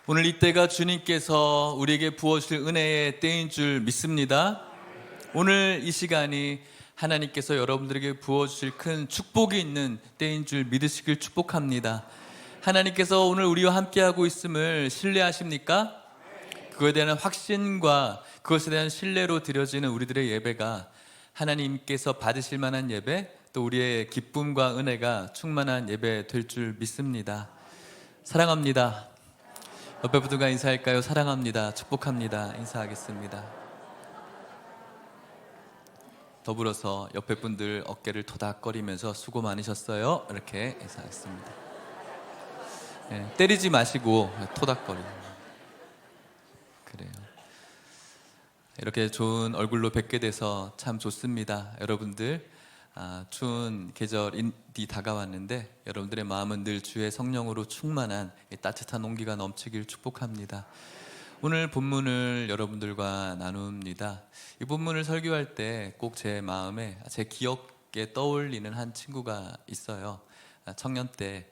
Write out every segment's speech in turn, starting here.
오늘 이때가 주님께서 우리에게 부어주실 은혜의 때인 줄 믿습니다. 오늘 이 시간이 하나님께서 여러분들에게 부어주실 큰 축복이 있는 때인 줄 믿으시길 축복합니다. 하나님께서 오늘 우리와 함께하고 있음을 신뢰하십니까? 그것에 대한 확신과 그것에 대한 신뢰로 드려지는 우리들의 예배가 하나님께서 받으실 만한 예배, 또 우리의 기쁨과 은혜가 충만한 예배 될 줄 믿습니다. 사랑합니다. 옆에 분들과 인사할까요? 사랑합니다. 축복합니다. 인사하겠습니다. 더불어서 옆에 분들 어깨를 토닥거리면서 수고 많으셨어요. 이렇게 인사하겠습니다. 때리지 마시고 토닥거리는. 그래요. 이렇게 좋은 얼굴로 뵙게 돼서 참 좋습니다. 여러분들 추운 계절이 다가왔는데 여러분들의 마음은 늘 주의 성령으로 충만한 따뜻한 온기가 넘치길 축복합니다. 오늘 본문을 여러분들과 나눕니다. 이 본문을 설교할 때 꼭 제 마음에 제 기억에 떠올리는 한 친구가 있어요. 청년 때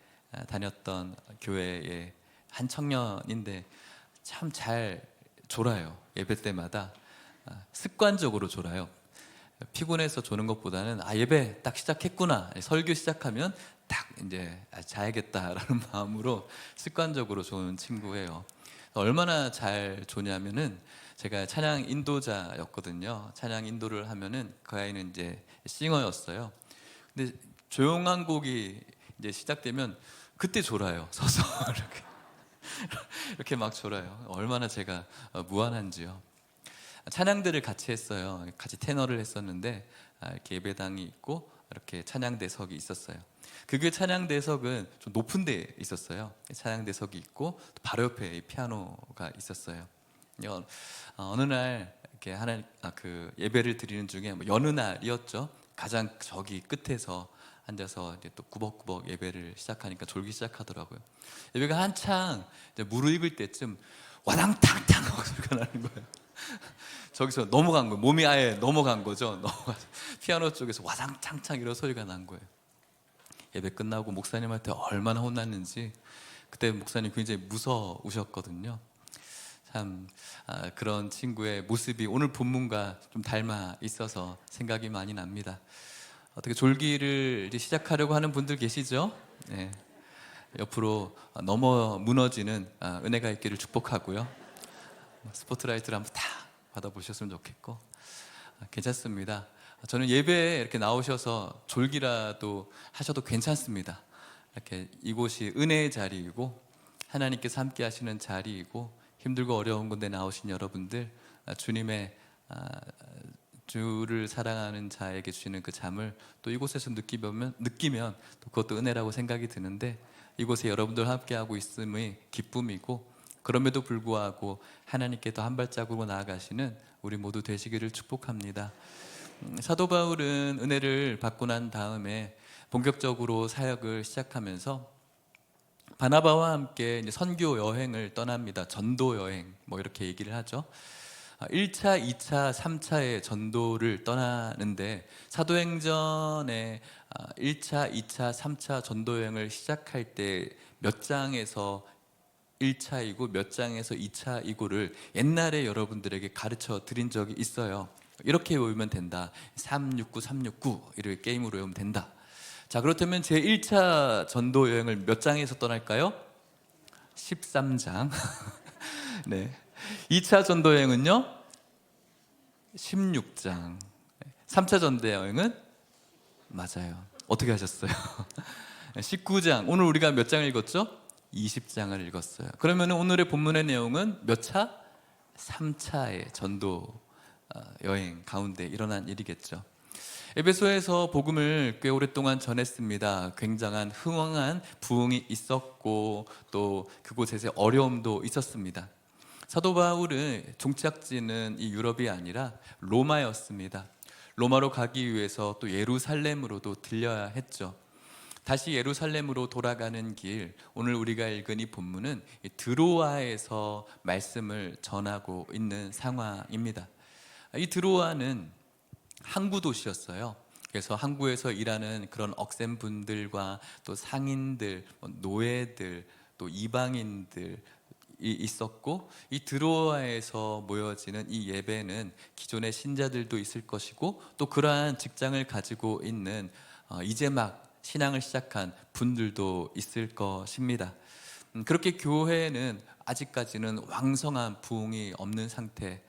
다녔던 교회의 한 청년인데 참 잘 졸아요. 예배 때마다 습관적으로 졸아요. 피곤해서 조는 것보다는 예배 딱 시작했구나, 설교 시작하면 딱 이제 자야겠다라는 마음으로 습관적으로 조는 친구예요. 얼마나 잘 조냐면은 제가 찬양 인도자였거든요. 찬양 인도를 하면은 그 아이는 이제 싱어였어요. 근데 조용한 곡이 이제 시작되면 그때 졸아요. 서서 이렇게 막 졸아요. 얼마나 제가 무한한지요. 찬양들을 같이 했어요. 같이 테너를 했었는데 이렇게 예배당이 있고 이렇게 찬양대석이 있었어요. 그 찬양대석은 좀 높은 데 있었어요. 찬양대석이 있고 또 바로 옆에 피아노가 있었어요. 어느 날 이렇게 그 예배를 드리는 중에 여느 날이었죠. 가장 저기 끝에서 앉아서 이제 또 꾸벅꾸벅 예배를 시작하니까 졸기 시작하더라고요. 예배가 한창 이제 무르익을 때쯤 와당탕탕 하고 소리가 나는 거예요. 저기서 넘어간 거예요. 몸이 아예 넘어간 거죠. 넘어가서 피아노 쪽에서 와당창창 이런 소리가 난 거예요. 예배 끝나고 목사님한테 얼마나 혼났는지 그때 목사님 굉장히 무서우셨거든요. 참 그런 친구의 모습이 오늘 본문과 좀 닮아 있어서 생각이 많이 납니다. 어떻게 졸기를 이제 시작하려고 하는 분들 계시죠? 네. 옆으로 무너지는 은혜가 있기를 축복하고요. 스포트라이트를 한번 다 받아보셨으면 좋겠고 괜찮습니다. 저는 예배에 이렇게 나오셔서 졸기라도 하셔도 괜찮습니다. 이렇게 이곳이 은혜의 자리이고 하나님께서 함께 하시는 자리이고 힘들고 어려운 곳에 나오신 여러분들 주님의 주를 사랑하는 자에게 주시는 그 잠을 또 이곳에서 느끼면 또 그것도 은혜라고 생각이 드는데 이곳에 여러분들 함께하고 있음의 기쁨이고 그럼에도 불구하고 하나님께 더 한 발자국으로 나아가시는 우리 모두 되시기를 축복합니다. 사도 바울은 은혜를 받고 난 다음에 본격적으로 사역을 시작하면서 바나바와 함께 이제 선교 여행을 떠납니다. 전도 여행 이렇게 얘기를 하죠. 1차, 2차, 3차의 전도를 떠나는데 사도행전에 1차, 2차, 3차 전도 여행을 시작할 때 몇 장에서 1차이고 몇 장에서 2차이고를 옛날에 여러분들에게 가르쳐 드린 적이 있어요. 이렇게 외우면 된다. 369, 369 이렇게 게임으로 외우면 된다. 자, 그렇다면 제 1차 전도 여행을 몇 장에서 떠날까요? 13장. 네. 2차 전도 여행은요? 16장. 3차 전도 여행은? 맞아요. 어떻게 하셨어요? 19장. 오늘 우리가 몇 장을 읽었죠? 20장을 읽었어요. 그러면 오늘의 본문의 내용은 몇 차? 3차의 전도 여행 가운데 일어난 일이겠죠. 에베소에서 복음을 꽤 오랫동안 전했습니다. 굉장한 흥왕한 부흥이 있었고 또 그곳에서 어려움도 있었습니다. 사도 바울은 종착지는 이 유럽이 아니라 로마였습니다. 로마로 가기 위해서 또 예루살렘으로도 들려야 했죠. 다시 예루살렘으로 돌아가는 길, 오늘 우리가 읽은 이 본문은 드로아에서 말씀을 전하고 있는 상황입니다. 이 드로아는 항구 도시였어요. 그래서 항구에서 일하는 그런 억센분들과 또 상인들, 노예들, 또 이방인들 있었고, 이 드로아에서 모여지는 이 예배는 기존의 신자들도 있을 것이고, 또 그러한 직장을 가지고 있는 이제 막 신앙을 시작한 분들도 있을 것입니다. 그렇게 교회는 아직까지는 왕성한 부흥이 없는 상태,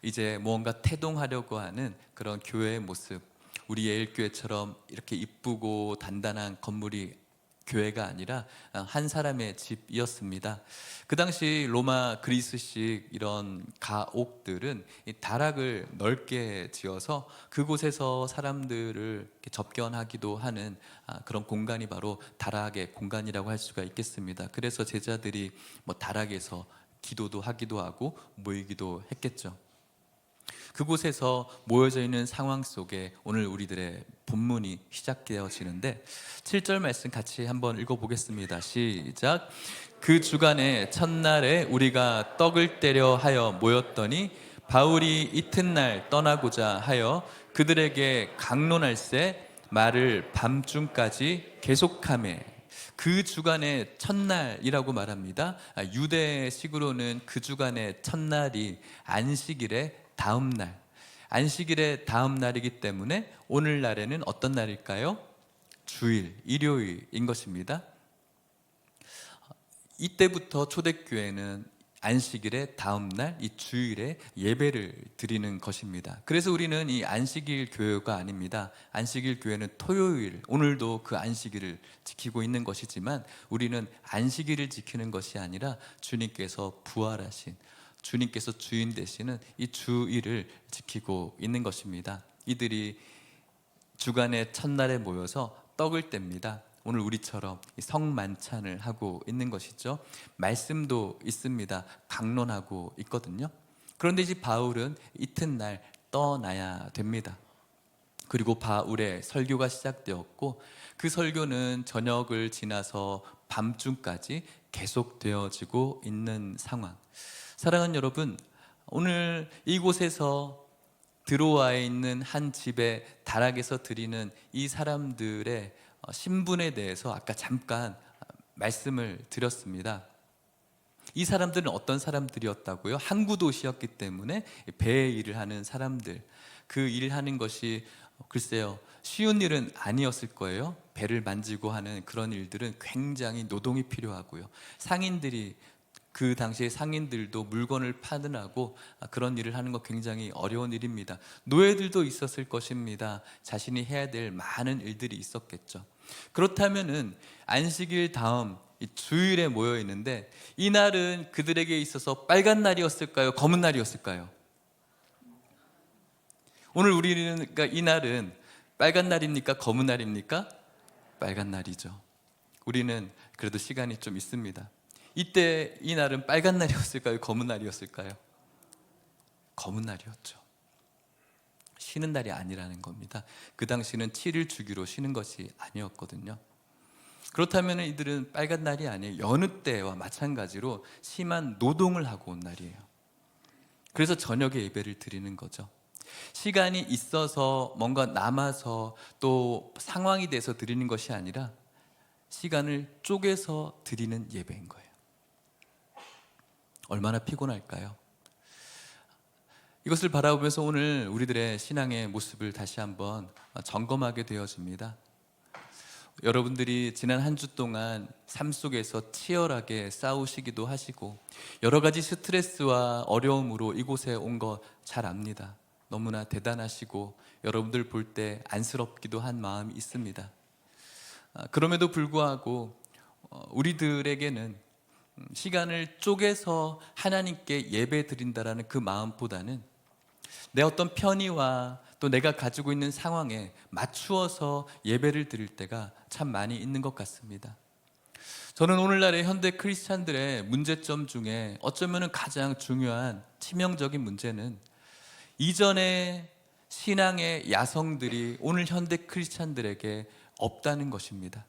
이제 무언가 태동하려고 하는 그런 교회의 모습, 우리 예일교회처럼 이렇게 이쁘고 단단한 건물이 교회가 아니라 한 사람의 집이었습니다. 그 당시 로마 그리스식 이런 가옥들은 이 다락을 넓게 지어서 그곳에서 사람들을 접견하기도 하는 그런 공간이 바로 다락의 공간이라고 할 수가 있겠습니다. 그래서 제자들이 뭐 다락에서 기도도 하기도 하고 모이기도 했겠죠. 그곳에서 모여져 있는 상황 속에 오늘 우리들의 본문이 시작되어지는데, 7절 말씀 같이 한번 읽어보겠습니다. 시작. 그 주간의 첫날에 우리가 떡을 떼려 하여 모였더니 바울이 이튿날 떠나고자 하여 그들에게 강론할세 말을 밤중까지 계속하매. 그 주간의 첫날이라고 말합니다. 유대식으로는 그 주간의 첫날이 안식일의 다음 날, 안식일의 다음 날이기 때문에 오늘날에는 어떤 날일까요? 주일, 일요일인 것입니다. 이때부터 초대교회는 안식일의 다음 날, 이 주일에 예배를 드리는 것입니다. 그래서 우리는 이 안식일 교회가 아닙니다. 안식일 교회는 토요일, 오늘도 그 안식일을 지키고 있는 것이지만 우리는 안식일을 지키는 것이 아니라 주님께서 부활하신, 주님께서 주인 되시는 이 주일을 지키고 있는 것입니다. 이들이 주간의 첫날에 모여서 떡을 뗍니다. 오늘 우리처럼 성만찬을 하고 있는 것이죠. 말씀도 있습니다. 강론하고 있거든요. 그런데 이제 바울은 이튿날 떠나야 됩니다. 그리고 바울의 설교가 시작되었고, 그 설교는 저녁을 지나서 밤중까지 계속되어지고 있는 상황. 사랑하는 여러분, 오늘 이곳에서 드로아에 있는 한 집의 다락에서 드리는 이 사람들의 신분에 대해서 아까 잠깐 말씀을 드렸습니다. 이 사람들은 어떤 사람들이었다고요? 항구 도시였기 때문에 배의 일을 하는 사람들, 그 일을 하는 것이 글쎄요, 쉬운 일은 아니었을 거예요. 배를 만지고 하는 그런 일들은 굉장히 노동이 필요하고요. 상인들이, 그 당시에 상인들도 물건을 파느라고 그런 일을 하는 거 굉장히 어려운 일입니다. 노예들도 있었을 것입니다. 자신이 해야 될 많은 일들이 있었겠죠. 그렇다면은 안식일 다음 이 주일에 모여 있는데, 이 날은 그들에게 있어서 빨간 날이었을까요? 검은 날이었을까요? 오늘 우리는, 그러니까 이 날은 빨간 날입니까? 검은 날입니까? 빨간 날이죠. 우리는 그래도 시간이 좀 있습니다. 이때 이 날은 빨간 날이었을까요? 검은 날이었을까요? 검은 날이었죠. 쉬는 날이 아니라는 겁니다. 그 당시는 7일 주기로 쉬는 것이 아니었거든요. 그렇다면 이들은 빨간 날이 아니에요. 여느 때와 마찬가지로 심한 노동을 하고 온 날이에요. 그래서 저녁에 예배를 드리는 거죠. 시간이 있어서 뭔가 남아서 또 상황이 돼서 드리는 것이 아니라 시간을 쪼개서 드리는 예배인 거예요. 얼마나 피곤할까요? 이것을 바라보면서 오늘 우리들의 신앙의 모습을 다시 한번 점검하게 되어집니다. 여러분들이 지난 한 주 동안 삶 속에서 치열하게 싸우시기도 하시고 여러 가지 스트레스와 어려움으로 이곳에 온 거 잘 압니다. 너무나 대단하시고 여러분들 볼 때 안쓰럽기도 한 마음이 있습니다. 그럼에도 불구하고 우리들에게는 시간을 쪼개서 하나님께 예배 드린다라는 그 마음보다는 내 어떤 편의와 또 내가 가지고 있는 상황에 맞추어서 예배를 드릴 때가 참 많이 있는 것 같습니다. 저는 오늘날의 현대 크리스찬들의 문제점 중에 어쩌면 가장 중요한 치명적인 문제는 이전의 신앙의 야성들이 오늘 현대 크리스찬들에게 없다는 것입니다.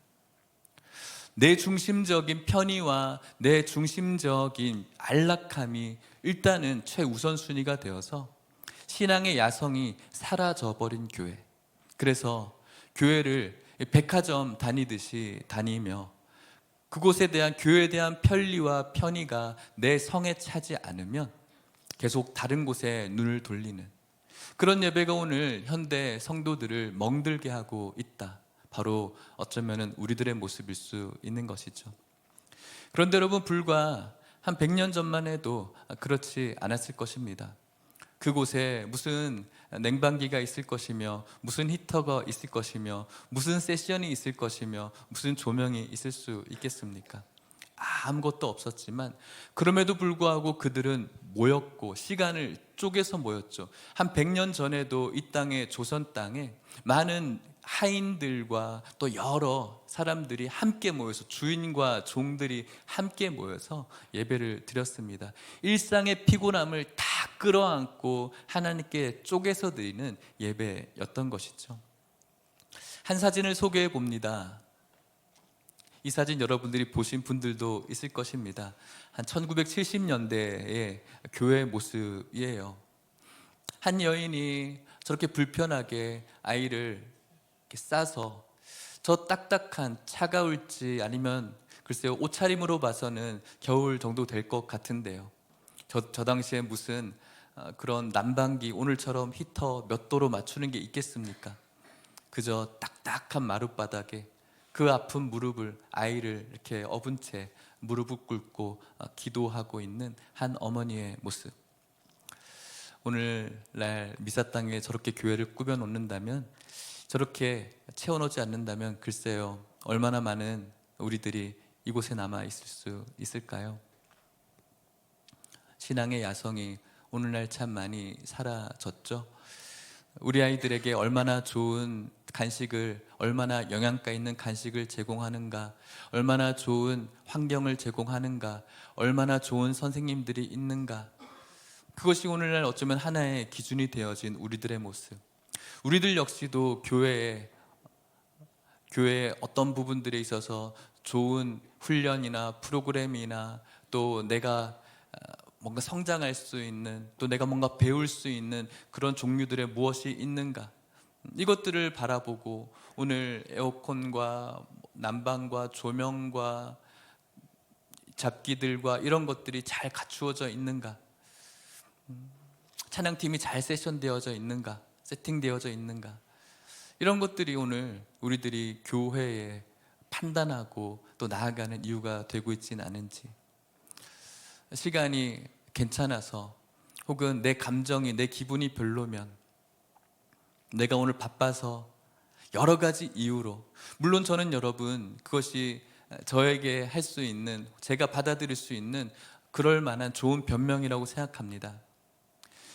내 중심적인 편의와 내 중심적인 안락함이 일단은 최우선순위가 되어서 신앙의 야성이 사라져버린 교회. 그래서 교회를 백화점 다니듯이 다니며 그곳에 대한 교회에 대한 편리와 편의가 내 성에 차지 않으면 계속 다른 곳에 눈을 돌리는 그런 예배가 오늘 현대 성도들을 멍들게 하고 있다. 바로 어쩌면 우리들의 모습일 수 있는 것이죠. 그런데 여러분, 불과 한 100년 전만 해도 그렇지 않았을 것입니다. 그곳에 무슨 냉방기가 있을 것이며, 무슨 히터가 있을 것이며, 무슨 세션이 있을 것이며, 무슨 조명이 있을 수 있겠습니까? 아무것도 없었지만 그럼에도 불구하고 그들은 모였고 시간을 쪼개서 모였죠. 한 100년 전에도 이 땅에, 조선 땅에 많은 하인들과 또 여러 사람들이 함께 모여서, 주인과 종들이 함께 모여서 예배를 드렸습니다. 일상의 피곤함을 다 끌어안고 하나님께 쪼개서 드리는 예배였던 것이죠. 한 사진을 소개해 봅니다. 이 사진 여러분들이 보신 분들도 있을 것입니다. 한 1970년대의 교회 모습이에요. 한 여인이 저렇게 불편하게 아이를 이렇게 싸서, 저 딱딱한, 차가울지 아니면 글쎄요, 옷차림으로 봐서는 겨울 정도 될 것 같은데요. 저 당시에 무슨 그런 난방기, 오늘처럼 히터 몇 도로 맞추는 게 있겠습니까? 그저 딱딱한 마룻바닥에 그 아픈 무릎을, 아이를 이렇게 업은 채 무릎을 꿇고 기도하고 있는 한 어머니의 모습. 오늘날 미사땅에 저렇게 교회를 꾸며 놓는다면, 저렇게 채워놓지 않는다면 글쎄요, 얼마나 많은 우리들이 이곳에 남아 있을 수 있을까요? 신앙의 야성이 오늘날 참 많이 사라졌죠. 우리 아이들에게 얼마나 좋은 간식을, 얼마나 영양가 있는 간식을 제공하는가, 얼마나 좋은 환경을 제공하는가, 얼마나 좋은 선생님들이 있는가, 그것이 오늘날 어쩌면 하나의 기준이 되어진 우리들의 모습. 우리들 역시도 교회에 어떤 부분들에 있어서 좋은 훈련이나 프로그램이나 또 내가 뭔가 성장할 수 있는, 또 내가 뭔가 배울 수 있는 그런 종류들의 무엇이 있는가, 이것들을 바라보고 오늘 에어컨과 난방과 조명과 잡기들과 이런 것들이 잘 갖추어져 있는가, 찬양팀이 잘 세션되어져 있는가, 세팅되어져 있는가, 이런 것들이 오늘 우리들이 교회에 판단하고 또 나아가는 이유가 되고 있지는 않은지, 시간이 괜찮아서 혹은 내 감정이, 내 기분이 별로면, 내가 오늘 바빠서, 여러 가지 이유로, 물론 저는 여러분 그것이 저에게 할 수 있는, 제가 받아들일 수 있는 그럴 만한 좋은 변명이라고 생각합니다.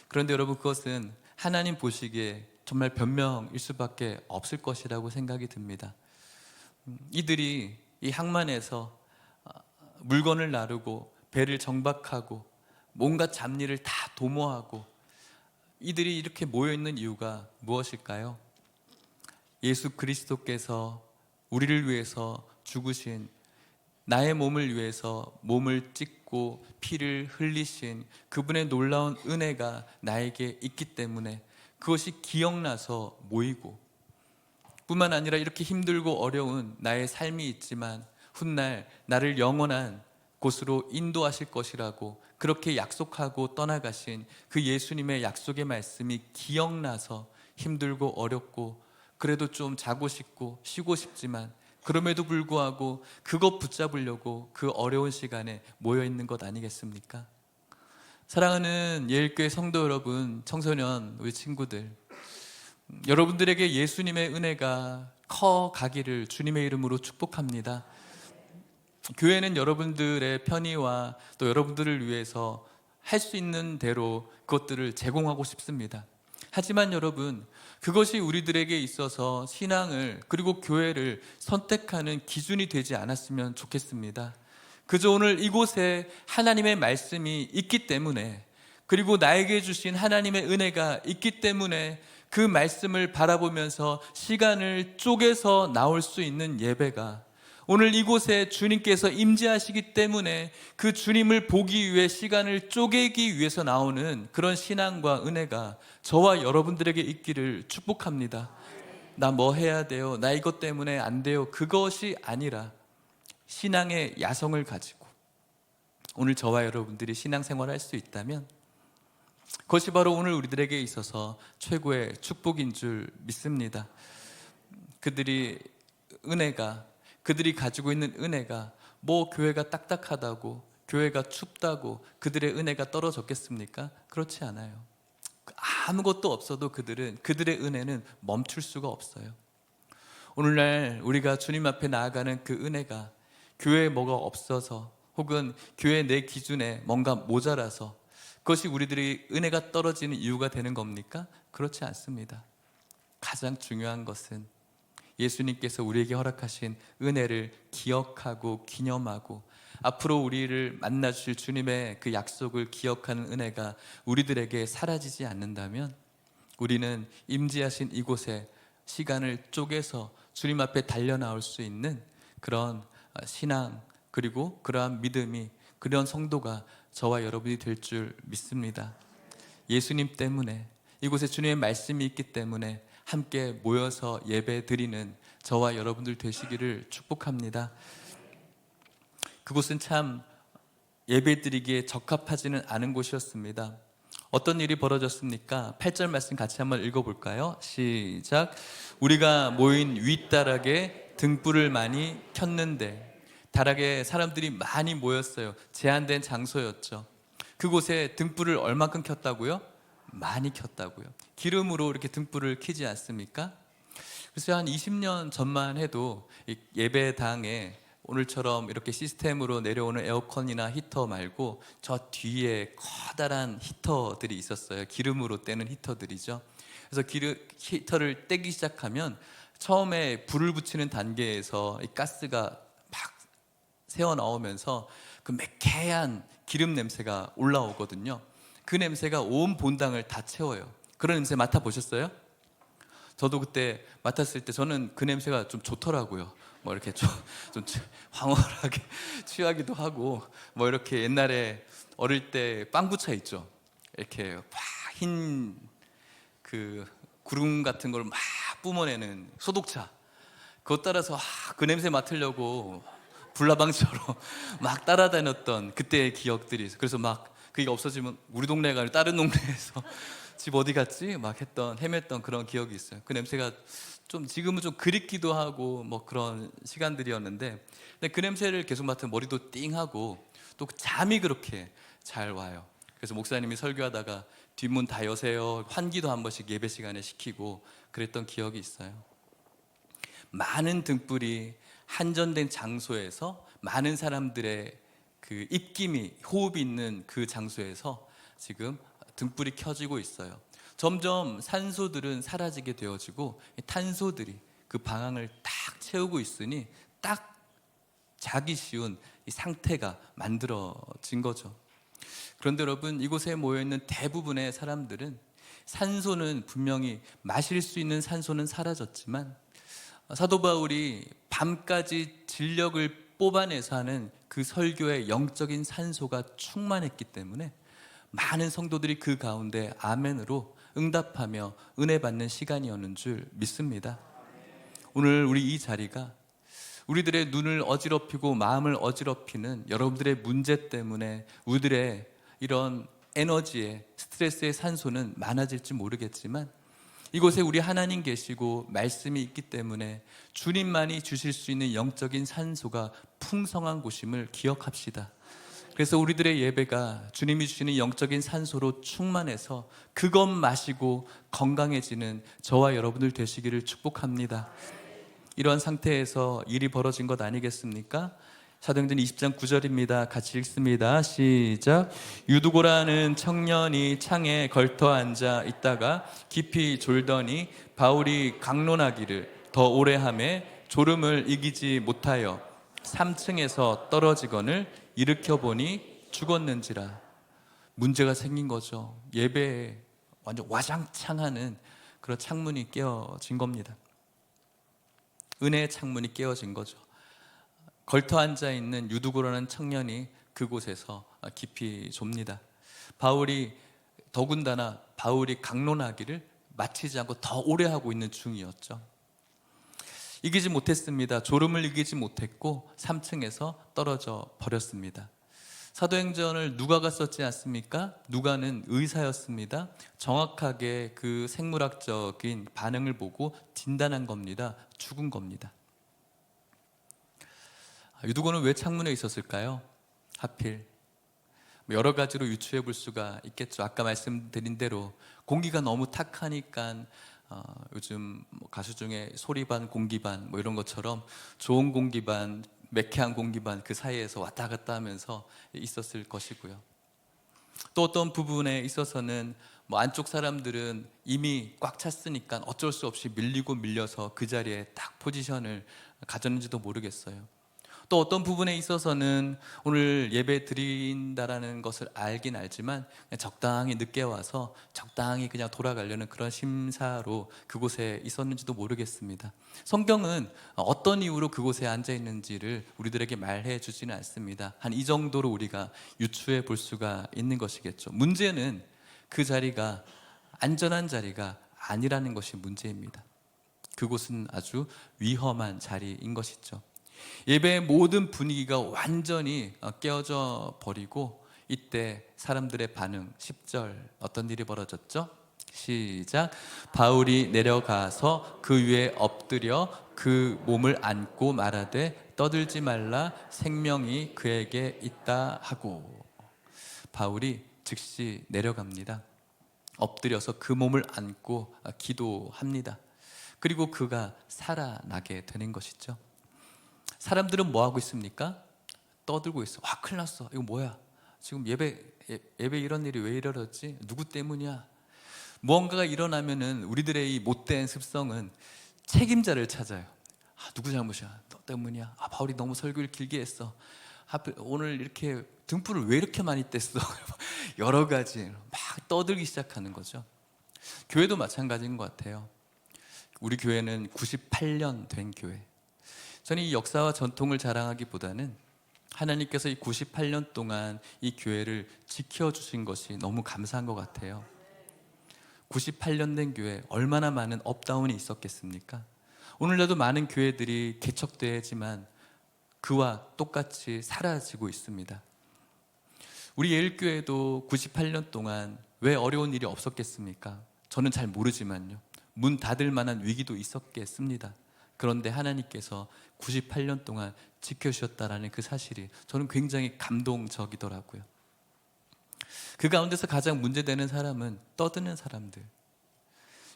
그런데 여러분, 그것은 하나님 보시기에 정말 변명일 수밖에 없을 것이라고 생각이 듭니다. 이들이 이 항만에서 물건을 나르고 배를 정박하고 뭔가 잡일을 다 도모하고 이들이 이렇게 모여있는 이유가 무엇일까요? 예수 그리스도께서 우리를 위해서 죽으신, 나의 몸을 위해서 몸을 찢고 피를 흘리신 그분의 놀라운 은혜가 나에게 있기 때문에 그것이 기억나서 모이고, 뿐만 아니라 이렇게 힘들고 어려운 나의 삶이 있지만 훗날 나를 영원한 곳으로 인도하실 것이라고 그렇게 약속하고 떠나가신 그 예수님의 약속의 말씀이 기억나서 힘들고 어렵고, 그래도 좀 자고 싶고 쉬고 싶지만 그럼에도 불구하고 그것 붙잡으려고 그 어려운 시간에 모여있는 것 아니겠습니까? 사랑하는 예일교회 성도 여러분, 청소년 우리 친구들, 여러분들에게 예수님의 은혜가 커가기를 주님의 이름으로 축복합니다. 교회는 여러분들의 편의와 또 여러분들을 위해서 할 수 있는 대로 그것들을 제공하고 싶습니다. 하지만 여러분, 그것이 우리들에게 있어서 신앙을, 그리고 교회를 선택하는 기준이 되지 않았으면 좋겠습니다. 그저 오늘 이곳에 하나님의 말씀이 있기 때문에, 그리고 나에게 주신 하나님의 은혜가 있기 때문에 그 말씀을 바라보면서 시간을 쪼개서 나올 수 있는 예배가, 오늘 이곳에 주님께서 임재하시기 때문에 그 주님을 보기 위해 시간을 쪼개기 위해서 나오는 그런 신앙과 은혜가 저와 여러분들에게 있기를 축복합니다. 나 뭐 해야 돼요? 나 이것 때문에 안 돼요? 그것이 아니라 신앙의 야성을 가지고 오늘 저와 여러분들이 신앙생활을 할 수 있다면 그것이 바로 오늘 우리들에게 있어서 최고의 축복인 줄 믿습니다. 그들이 가지고 있는 은혜가 뭐 교회가 딱딱하다고, 교회가 춥다고 그들의 은혜가 떨어졌겠습니까? 그렇지 않아요. 아무것도 없어도 그들의 은혜는 멈출 수가 없어요. 오늘날 우리가 주님 앞에 나아가는 그 은혜가 교회에 뭐가 없어서 혹은 교회 내 기준에 뭔가 모자라서 그것이 우리들이 은혜가 떨어지는 이유가 되는 겁니까? 그렇지 않습니다. 가장 중요한 것은 예수님께서 우리에게 허락하신 은혜를 기억하고 기념하고 앞으로 우리를 만나주실 주님의 그 약속을 기억하는 은혜가 우리들에게 사라지지 않는다면 우리는 임재하신 이곳에 시간을 쪼개서 주님 앞에 달려나올 수 있는 그런 신앙, 그리고 그러한 믿음이, 그런 성도가 저와 여러분이 될 줄 믿습니다. 예수님 때문에, 이곳에 주님의 말씀이 있기 때문에 함께 모여서 예배 드리는 저와 여러분들 되시기를 축복합니다. 그곳은 참 예배 드리기에 적합하지는 않은 곳이었습니다. 어떤 일이 벌어졌습니까? 8절 말씀 같이 한번 읽어볼까요? 시작. 우리가 모인 윗다락에 등불을 많이 켰는데, 다락에 사람들이 많이 모였어요. 제한된 장소였죠. 그곳에 등불을 얼마큼 켰다고요? 많이 켰다고요. 기름으로 이렇게 등불을 켜지 않습니까? 그래서 한 20년 전만 해도 예배당에 오늘처럼 이렇게 시스템으로 내려오는 에어컨이나 히터 말고 저 뒤에 커다란 히터들이 있었어요. 기름으로 떼는 히터들이죠. 그래서 히터를 떼기 시작하면 처음에 불을 붙이는 단계에서 이 가스가 막 새어 나오면서 그 매캐한 기름 냄새가 올라오거든요. 그 냄새가 온 본당을 다 채워요. 그런 냄새 맡아보셨어요? 저도 그때 맡았을 때 저는 그 냄새가 좀 좋더라고요. 뭐 이렇게 좀 황홀하게 취하기도 하고, 뭐 이렇게 옛날에 어릴 때 빵부차 있죠. 이렇게 흰 그 구름 같은 걸 막 뿜어내는 소독차. 그것 따라서 그 냄새 맡으려고 불나방처럼 막 따라다녔던 그때의 기억들이 있어요. 그래서 막 그게 없어지면 우리 동네가 아니라 다른 동네에서 집 어디 갔지? 막 헤맸던 그런 기억이 있어요. 그 냄새가 좀 지금은 좀 그립기도 하고 뭐 그런 시간들이었는데, 근데 그 냄새를 계속 맡으면 머리도 띵하고 또 잠이 그렇게 잘 와요. 그래서 목사님이 설교하다가 뒷문 다 여세요, 환기도 한 번씩 예배 시간에 시키고 그랬던 기억이 있어요. 많은 등불이 한전된 장소에서 많은 사람들의 그 입김이, 호흡이 있는 그 장소에서 지금 등불이 켜지고 있어요. 점점 산소들은 사라지게 되어지고 탄소들이 그 방향을 딱 채우고 있으니 딱 자기 쉬운 이 상태가 만들어진 거죠. 그런데 여러분, 이곳에 모여있는 대부분의 사람들은 산소는 분명히 마실 수 있는 산소는 사라졌지만 사도 바울이 밤까지 진력을 뽑아내서 하는 그 설교의 영적인 산소가 충만했기 때문에 많은 성도들이 그 가운데 아멘으로 응답하며 은혜 받는 시간이었는 줄 믿습니다. 오늘 우리 이 자리가 우리들의 눈을 어지럽히고 마음을 어지럽히는 여러분들의 문제 때문에 우리들의 이런 에너지의, 스트레스의 산소는 많아질지 모르겠지만 이곳에 우리 하나님 계시고 말씀이 있기 때문에 주님만이 주실 수 있는 영적인 산소가 풍성한 곳임을 기억합시다. 그래서 우리들의 예배가 주님이 주시는 영적인 산소로 충만해서 그것 마시고 건강해지는 저와 여러분들 되시기를 축복합니다. 이러한 상태에서 일이 벌어진 것 아니겠습니까? 사도행전 20장 9절입니다. 같이 읽습니다. 시작. 유두고라는 청년이 창에 걸터 앉아 있다가 깊이 졸더니 바울이 강론하기를 더 오래 하매 졸음을 이기지 못하여 3층에서 떨어지거늘 일으켜 보니 죽었는지라. 문제가 생긴 거죠. 예배에 완전 와장창하는 그런 창문이 깨어진 겁니다. 은혜의 창문이 깨어진 거죠. 걸터 앉아있는 유두고라는 청년이 그곳에서 깊이 좁니다. 더군다나 바울이 강론하기를 마치지 않고 더 오래 하고 있는 중이었죠. 이기지 못했습니다. 졸음을 이기지 못했고 3층에서 떨어져 버렸습니다. 사도행전을 누가가 썼지 않습니까? 누가는 의사였습니다. 정확하게 그 생물학적인 반응을 보고 진단한 겁니다. 죽은 겁니다. 유두고는 왜 창문에 있었을까요? 하필 여러 가지로 유추해 볼 수가 있겠죠. 아까 말씀드린 대로 공기가 너무 탁하니까 요즘 가수 중에 소리 반 공기 반 이런 것처럼 좋은 공기 반 매캐한 공기 반 그 사이에서 왔다 갔다 하면서 있었을 것이고요. 또 어떤 부분에 있어서는 안쪽 사람들은 이미 꽉 찼으니까 어쩔 수 없이 밀리고 밀려서 그 자리에 딱 포지션을 가졌는지도 모르겠어요. 또 어떤 부분에 있어서는 오늘 예배 드린다라는 것을 알긴 알지만 그냥 적당히 늦게 와서 적당히 그냥 돌아가려는 그런 심사로 그곳에 있었는지도 모르겠습니다. 성경은 어떤 이유로 그곳에 앉아 있는지를 우리들에게 말해 주지는 않습니다. 한 이 정도로 우리가 유추해 볼 수가 있는 것이겠죠. 문제는 그 자리가 안전한 자리가 아니라는 것이 문제입니다. 그곳은 아주 위험한 자리인 것이죠. 예배의 모든 분위기가 완전히 깨어져 버리고 이때 사람들의 반응 10절 어떤 일이 벌어졌죠? 시작. 바울이 내려가서 그 위에 엎드려 그 몸을 안고 말하되 떠들지 말라 생명이 그에게 있다 하고 바울이 즉시 내려갑니다. 엎드려서 그 몸을 안고 기도합니다. 그리고 그가 살아나게 되는 것이죠. 사람들은 뭐 하고 있습니까? 떠들고 있어. 와, 큰일 났어. 이거 뭐야? 지금 예배 이런 일이 왜 일어났지? 누구 때문이야? 무언가가 일어나면은 우리들의 이 못된 습성은 책임자를 찾아요. 누구 잘못이야? 너 때문이야? 바울이 너무 설교를 길게 했어. 하필 오늘 이렇게 등불을 왜 이렇게 많이 뗐어? 여러 가지 막 떠들기 시작하는 거죠. 교회도 마찬가지인 것 같아요. 우리 교회는 98년 된 교회. 저는 이 역사와 전통을 자랑하기보다는 하나님께서 이 98년 동안 이 교회를 지켜주신 것이 너무 감사한 것 같아요. 98년 된 교회 얼마나 많은 업다운이 있었겠습니까? 오늘날도 많은 교회들이 개척되지만 그와 똑같이 사라지고 있습니다. 우리 예일교회도 98년 동안 왜 어려운 일이 없었겠습니까? 저는 잘 모르지만요. 문 닫을 만한 위기도 있었겠습니다. 그런데 하나님께서 98년 동안 지켜주셨다라는 그 사실이 저는 굉장히 감동적이더라고요. 그 가운데서 가장 문제되는 사람은 떠드는 사람들.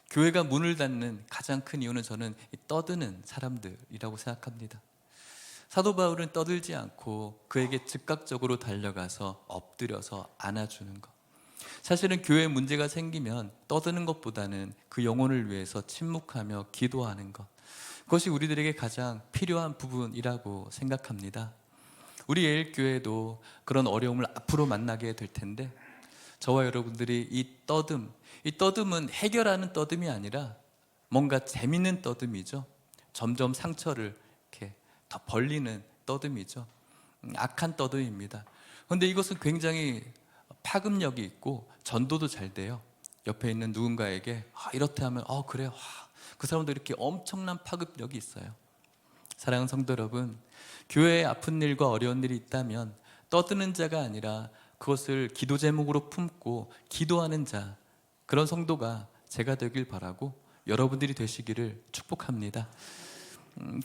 교회가 문을 닫는 가장 큰 이유는 저는 떠드는 사람들이라고 생각합니다. 사도 바울은 떠들지 않고 그에게 즉각적으로 달려가서 엎드려서 안아주는 것. 사실은 교회에 문제가 생기면 떠드는 것보다는 그 영혼을 위해서 침묵하며 기도하는 것, 그것이 우리들에게 가장 필요한 부분이라고 생각합니다. 우리 예일교회도 그런 어려움을 앞으로 만나게 될 텐데 저와 여러분들이 이 떠듬은 해결하는 떠듬이 아니라 뭔가 재밌는 떠듬이죠. 점점 상처를 이렇게 더 벌리는 떠듬이죠. 악한 떠듬입니다. 그런데 이것은 굉장히 파급력이 있고 전도도 잘 돼요. 옆에 있는 누군가에게 이렇다 하면 그래, 그 사람도 이렇게 엄청난 파급력이 있어요. 사랑하는 성도 여러분, 교회에 아픈 일과 어려운 일이 있다면 떠드는 자가 아니라 그것을 기도 제목으로 품고 기도하는 자, 그런 성도가 제가 되길 바라고 여러분들이 되시기를 축복합니다.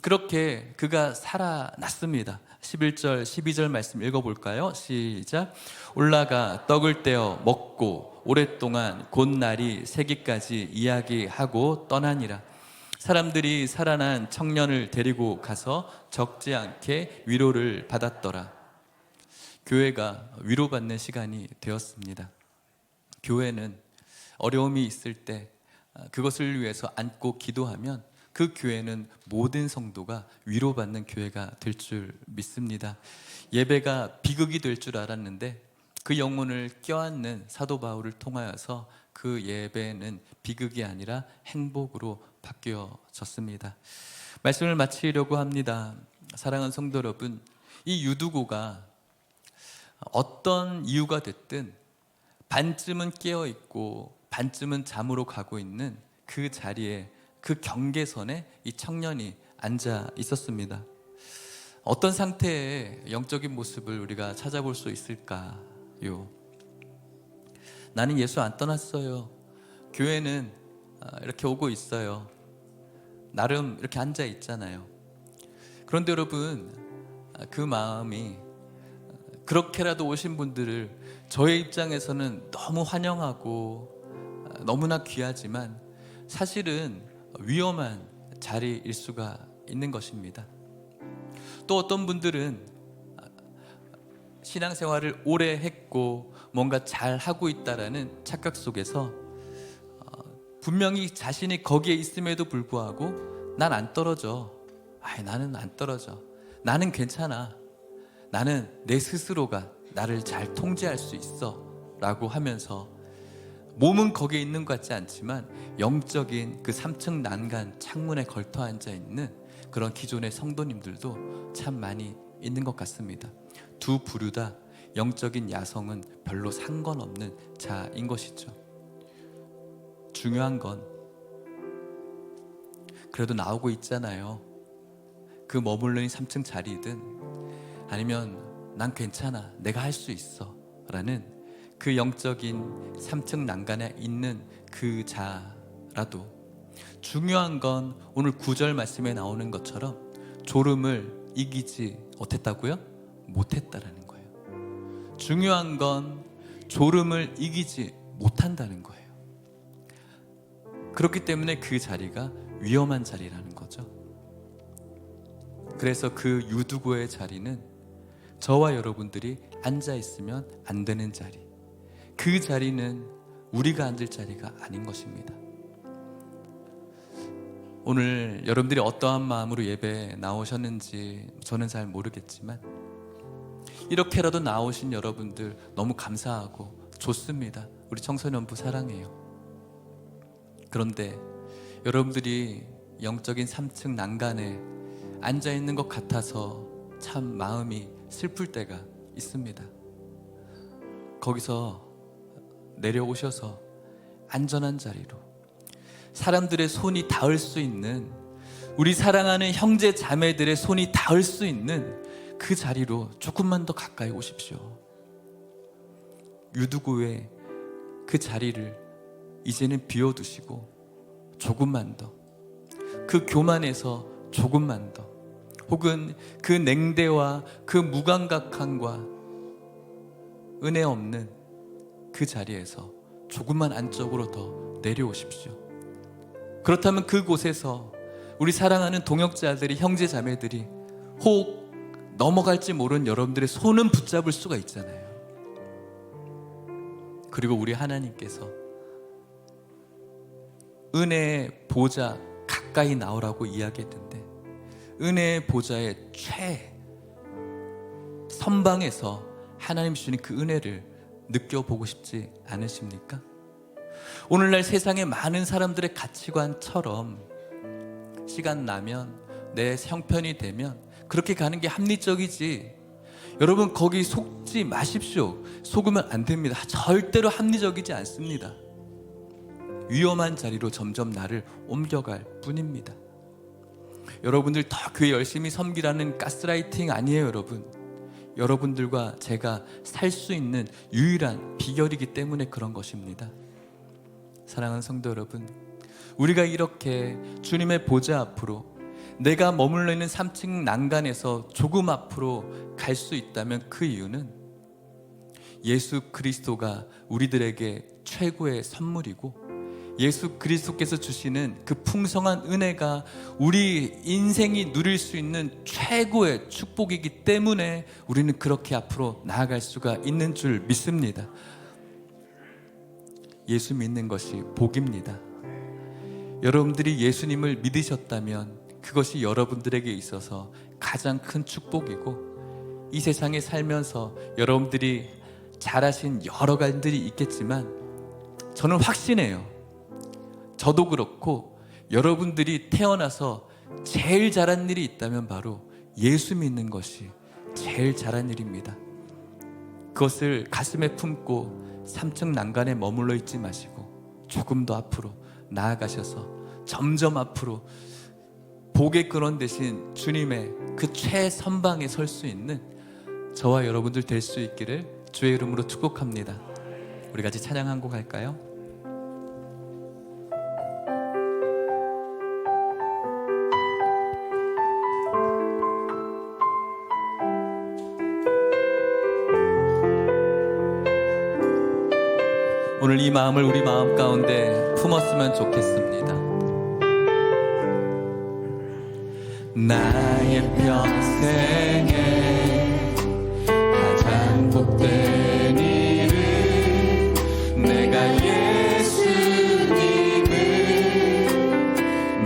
그렇게 그가 살아났습니다. 11절 12절 말씀 읽어볼까요? 시작. 올라가 떡을 떼어 먹고 오랫동안 곧 날이 새기까지 이야기하고 떠나니라. 사람들이 살아난 청년을 데리고 가서 적지 않게 위로를 받았더라. 교회가 위로받는 시간이 되었습니다. 교회는 어려움이 있을 때 그것을 위해서 앉고 기도하면 그 교회는 모든 성도가 위로받는 교회가 될 줄 믿습니다. 예배가 비극이 될 줄 알았는데 그 영혼을 껴안는 사도 바울을 통하여서 그 예배는 비극이 아니라 행복으로 바뀌어졌습니다. 말씀을 마치려고 합니다. 사랑하는 성도 여러분, 이 유두고가 어떤 이유가 됐든 반쯤은 깨어있고 반쯤은 잠으로 가고 있는 그 자리에, 그 경계선에 이 청년이 앉아 있었습니다. 어떤 상태의 영적인 모습을 우리가 찾아볼 수 있을까요? 나는 예수 안 떠났어요. 교회는 이렇게 오고 있어요. 나름 이렇게 앉아 있잖아요. 그런데 여러분, 그 마음이 그렇게라도 오신 분들을 저의 입장에서는 너무 환영하고 너무나 귀하지만 사실은 위험한 자리일 수가 있는 것입니다. 또 어떤 분들은 신앙생활을 오래 했고 뭔가 잘 하고 있다라는 착각 속에서 분명히 자신이 거기에 있음에도 불구하고 난 안 떨어져. 나는 안 떨어져. 나는 괜찮아. 나는 내 스스로가 나를 잘 통제할 수 있어 라고 하면서 몸은 거기에 있는 것 같지 않지만 영적인 그 3층 난간 창문에 걸터 앉아 있는 그런 기존의 성도님들도 참 많이 있는 것 같습니다. 두 부류 다 영적인 야성은 별로 상관없는 자인 것이죠. 중요한 건 그래도 나오고 있잖아요. 그 머물러 있는 3층 자리든 아니면 난 괜찮아, 내가 할 수 있어 라는 그 영적인 3층 난간에 있는 그 자라도 중요한 건 오늘 9절 말씀에 나오는 것처럼 졸음을 이기지 어땠다고요? 못했다라는 거예요. 중요한 건 졸음을 이기지 못한다는 거예요. 그렇기 때문에 그 자리가 위험한 자리라는 거죠. 그래서 그 유두고의 자리는 저와 여러분들이 앉아 있으면 안 되는 자리, 그 자리는 우리가 앉을 자리가 아닌 것입니다. 오늘 여러분들이 어떠한 마음으로 예배에 나오셨는지 저는 잘 모르겠지만 이렇게라도 나오신 여러분들 너무 감사하고 좋습니다. 우리 청소년부 사랑해요. 그런데 여러분들이 영적인 3층 난간에 앉아 있는 것 같아서 참 마음이 슬플 때가 있습니다. 거기서 내려오셔서 안전한 자리로 사람들의 손이 닿을 수 있는, 우리 사랑하는 형제 자매들의 손이 닿을 수 있는 그 자리로 조금만 더 가까이 오십시오. 유두고의 그 자리를 이제는 비워두시고 조금만 더, 그 교만에서 조금만 더, 혹은 그 냉대와 그 무감각함과 은혜 없는 그 자리에서 조금만 안쪽으로 더 내려오십시오. 그렇다면 그곳에서 우리 사랑하는 동역자들이, 형제 자매들이 혹 넘어갈지 모르는 여러분들의 손은 붙잡을 수가 있잖아요. 그리고 우리 하나님께서 은혜의 보좌 가까이 나오라고 이야기했는데 은혜의 보좌의 선방에서 하나님 주시는 그 은혜를 느껴보고 싶지 않으십니까? 오늘날 세상의 많은 사람들의 가치관처럼 시간 나면 내 형편이 되면 그렇게 가는 게 합리적이지, 여러분 거기 속지 마십시오. 속으면 안 됩니다. 절대로 합리적이지 않습니다. 위험한 자리로 점점 나를 옮겨갈 뿐입니다. 여러분들 더 교회 열심히 섬기라는 가스라이팅 아니에요. 여러분들과 제가 살 수 있는 유일한 비결이기 때문에 그런 것입니다. 사랑하는 성도 여러분, 우리가 이렇게 주님의 보좌 앞으로, 내가 머물러 있는 3층 난간에서 조금 앞으로 갈 수 있다면 그 이유는 예수 그리스도가 우리들에게 최고의 선물이고 예수 그리스도께서 주시는 그 풍성한 은혜가 우리 인생이 누릴 수 있는 최고의 축복이기 때문에 우리는 그렇게 앞으로 나아갈 수가 있는 줄 믿습니다. 예수 믿는 것이 복입니다. 여러분들이 예수님을 믿으셨다면 그것이 여러분들에게 있어서 가장 큰 축복이고, 이 세상에 살면서 여러분들이 잘하신 여러 가지들이 있겠지만 저는 확신해요. 저도 그렇고 여러분들이 태어나서 제일 잘한 일이 있다면 바로 예수 믿는 것이 제일 잘한 일입니다. 그것을 가슴에 품고 3층 난간에 머물러 있지 마시고 조금 더 앞으로 나아가셔서 점점 앞으로 복의 근원 되신 주님의 그 최선방에 설 수 있는 저와 여러분들 될 수 있기를 주의 이름으로 축복합니다. 우리 같이 찬양 한 곡 할까요? 오늘 이 마음을 우리 마음 가운데 품었으면 좋겠습니다. 나의 평생에 가장 복된 일은 내가 예수님을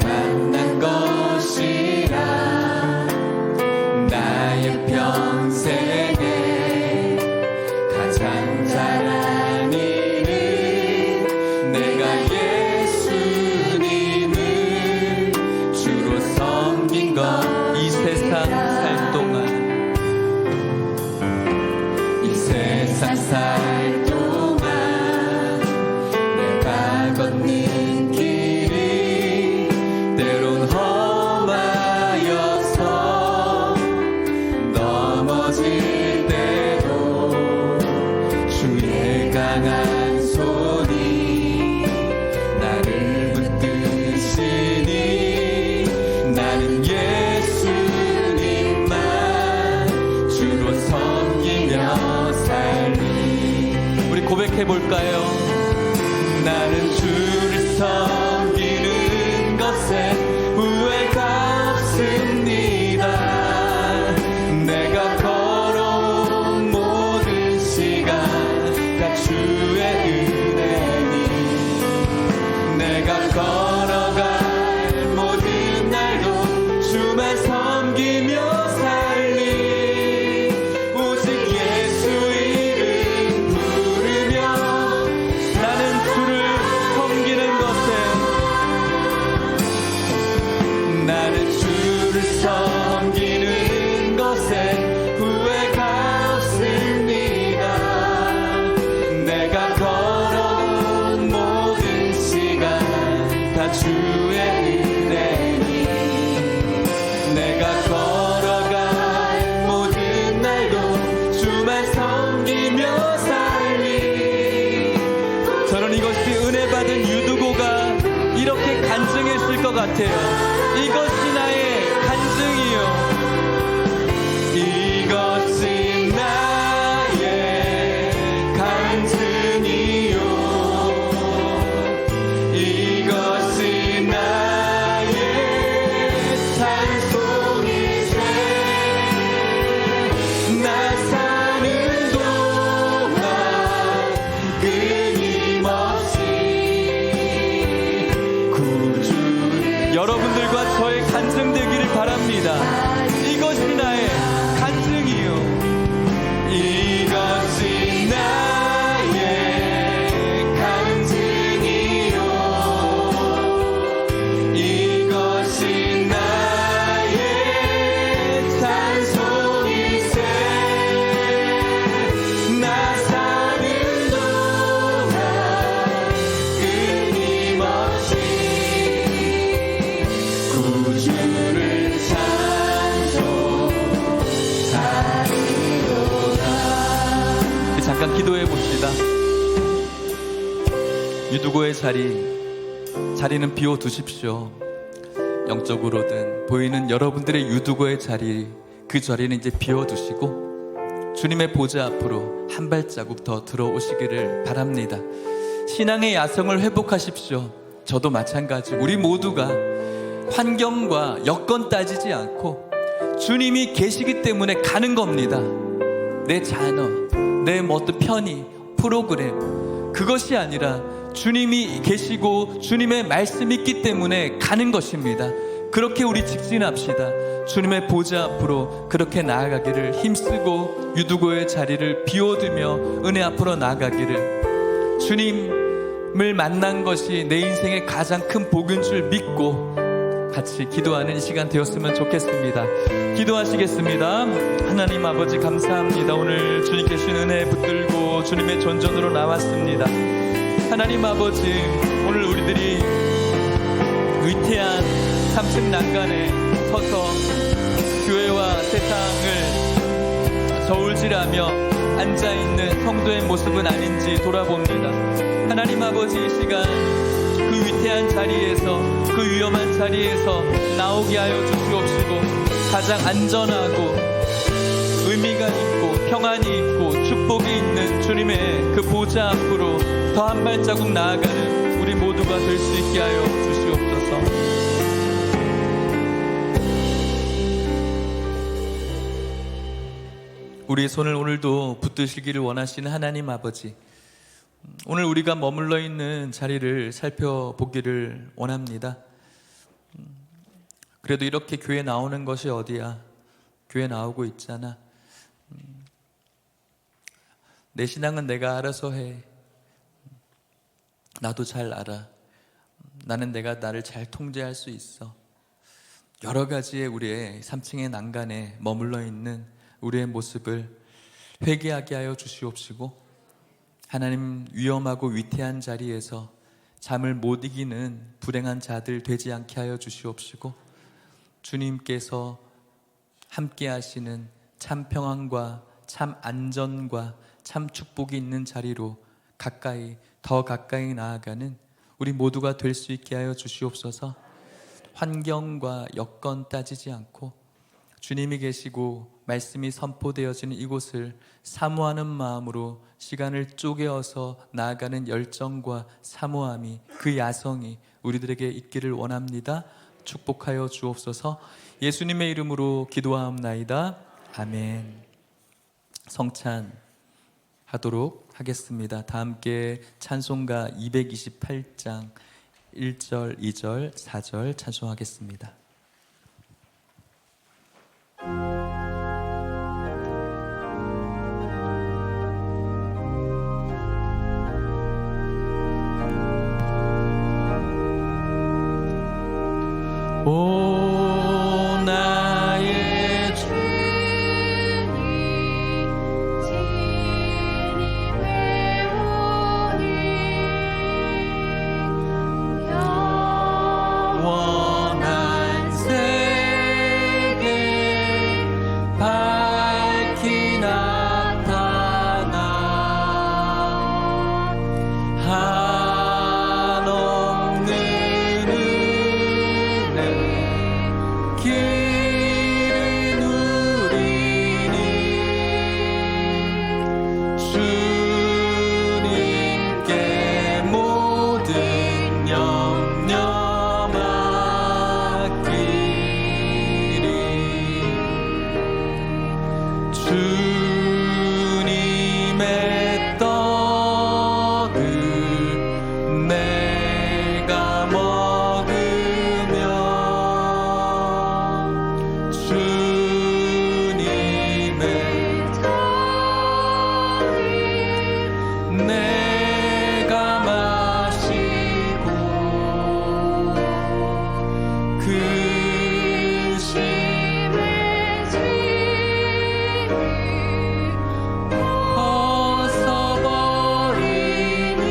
만난 것이라. 나의 평생에 가장 잘한 일은 내가 예수님을 주로 섬긴 것. 이 세상 살 동안, 이 세상 살 동안 내가 걷는 길이 때론 험하여서 넘어질 때도 주의 강한 손이 나를 붙드시니 나는 예수님만 주로 섬기며 살리. 우리 고백해볼까요? 나는 주를 섬기는 것에 후회가 없습니다. 내가 걸어온 모든 시간 다 주의 은혜니. 내가 걸어갈 모든 날도 주만 섬기며 살리. 오직 예수 이름 부르며 나는 주를 섬기는 것에, 나는 주를 섬기는 것에 후회가 없습니다. 내가 걸어온 모든 시간 다 주의 은혜니. 내가 걸어갈 모든 날도 주만 섬기며 살리. 저는 이것이 은혜 받은 유두고가 이렇게 간증했을 것 같아요. 이것이 나의 간증이요, 이것이 나의 간증이요, 이것이 나의 찬송이세. 나 사는 동안 끊임없이 구주. 여러분들과 저의 간증 되기를 바랍니다. 이것이 나의 간증이요, 이것이 나의 간증이요, 이것이 나의 찬송이세. 나 사는 동안 끊임없이 구주를 찬송하리로다. 잠깐 기도해 봅시다. 유두고의 자리는 비워두십시오. 영적으로든 보이는 여러분들의 유두고의 자리, 그 자리는 이제 비워두시고 주님의 보좌 앞으로 한 발자국 더 들어오시기를 바랍니다. 신앙의 야성을 회복하십시오. 저도 마찬가지고 우리 모두가 환경과 여건 따지지 않고 주님이 계시기 때문에 가는 겁니다. 내 자녀, 내 어떤 편의, 프로그램, 그것이 아니라 주님이 계시고 주님의 말씀이 있기 때문에 가는 것입니다. 그렇게 우리 직진합시다. 주님의 보좌 앞으로 그렇게 나아가기를 힘쓰고 유두고의 자리를 비워두며 은혜 앞으로 나아가기를, 주님을 만난 것이 내 인생의 가장 큰 복인 줄 믿고 같이 기도하는 시간 되었으면 좋겠습니다. 기도하시겠습니다. 하나님 아버지 감사합니다. 오늘 주님께 주신 은혜 붙들고 주님의 전전으로 나왔습니다. 하나님 아버지, 오늘 우리들이 위태한 3층 난간에 서서 교회와 세상을 저울질하며 앉아있는 성도의 모습은 아닌지 돌아봅니다. 하나님 아버지, 이 시간 그 위태한 자리에서, 그 위험한 자리에서 나오게 하여 주시옵시고, 가장 안전하고 의미가 있고 평안이 있고 축복이 있는 주님의 그 보좌 앞으로 더 한 발자국 나아가는 우리 모두가 될 수 있게 하여 주시옵소서. 우리의 손을 오늘도 붙드시기를 원하시는 하나님 아버지, 오늘 우리가 머물러 있는 자리를 살펴보기를 원합니다. 그래도 이렇게 교회 나오는 것이 어디야? 교회 나오고 있잖아. 내 신앙은 내가 알아서 해. 나도 잘 알아. 나는 내가 나를 잘 통제할 수 있어. 여러 가지의 우리의 3층의 난간에 머물러 있는 우리의 모습을 회개하게 하여 주시옵시고, 하나님, 위험하고 위태한 자리에서 잠을 못 이기는 불행한 자들 되지 않게 하여 주시옵시고, 주님께서 함께 하시는 참 평안과 참 안전과 참 축복이 있는 자리로 가까이, 더 가까이 나아가는 우리 모두가 될 수 있게 하여 주시옵소서. 환경과 여건 따지지 않고 주님이 계시고 말씀이 선포되어지는 이곳을 사모하는 마음으로 시간을 쪼개어서 나아가는 열정과 사모함이, 그 야성이 우리들에게 있기를 원합니다. 축복하여 주옵소서. 예수님의 이름으로 기도하옵나이다. 아멘. 성찬 하도록 하겠습니다. 다 함께 찬송가 228장 1절, 2절, 4절 찬송하겠습니다. 오 나의 주님, 진리의 오니 영원한 세계 밝히 나타나 한없는 길을 누리니 주님께 모든 염려 맡기리. 주님의 떡을 내가 먹으며 주님의 잔을 내가 마시고 그 심의 짐을 벗어버리니